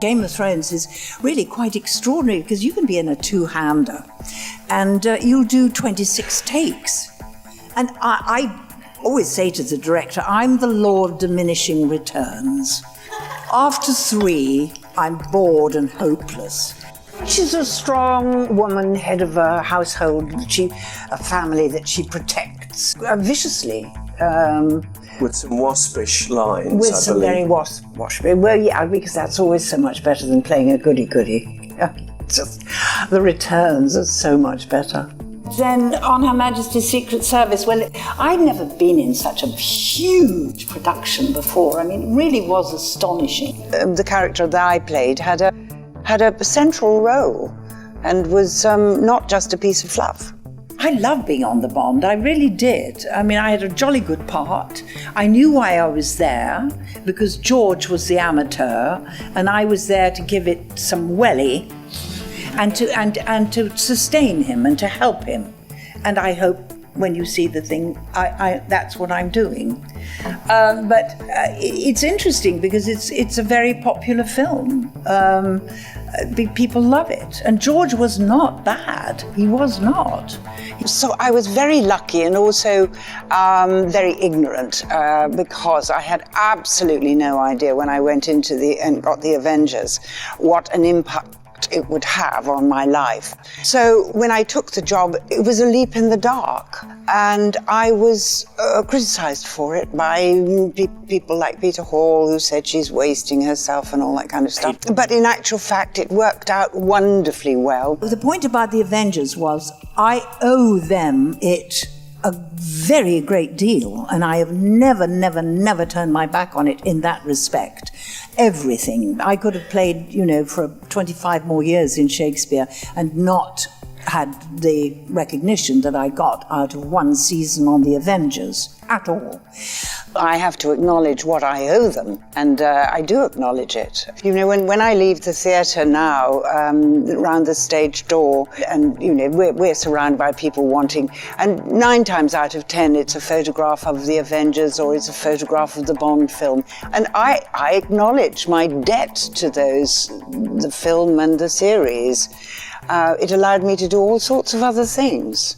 Game of Thrones is really quite extraordinary because you can be in a two-hander and you'll do 26 takes. And I always say to the director, I'm the law of diminishing returns. After 3, I'm bored and hopeless. She's a strong woman, head of a household, a family that she protects viciously. With some waspish lines, With some very waspish. Well, yeah, because that's always so much better than playing a goody-goody. Just, the returns are so much better. Then on Her Majesty's Secret Service, well, I'd never been in such a huge production before. I mean, it really was astonishing. The character that I played had a central role and was not just a piece of fluff. I loved being on the Bond, I really did. I mean, I had a jolly good part. I knew why I was there, because George was the amateur, and I was there to give it some welly, and to sustain him and to help him. And I hope when you see the thing, that's what I'm doing. But it's interesting because it's a very popular film. People love it. And George was not bad. He was not. So I was very lucky and also very ignorant because I had absolutely no idea when I went into and got the Avengers what an impact it would have on my life. So when I took the job, it was a leap in the dark, and I was criticised for it by people like Peter Hall, who said she's wasting herself and all that kind of stuff. But in actual fact, it worked out wonderfully well. The point about the Avengers was I owe them a very great deal, and I have never turned my back on it in that respect. Everything. I could have played, for 25 more years in Shakespeare and not had the recognition that I got out of one season on the Avengers at all. I have to acknowledge what I owe them, and I do acknowledge it. When I leave the theatre now, around the stage door, and we're surrounded by people wanting, and 9 times out of 10 it's a photograph of the Avengers or it's a photograph of the Bond film, and I acknowledge my debt to the film and the series. It allowed me to do all sorts of other things.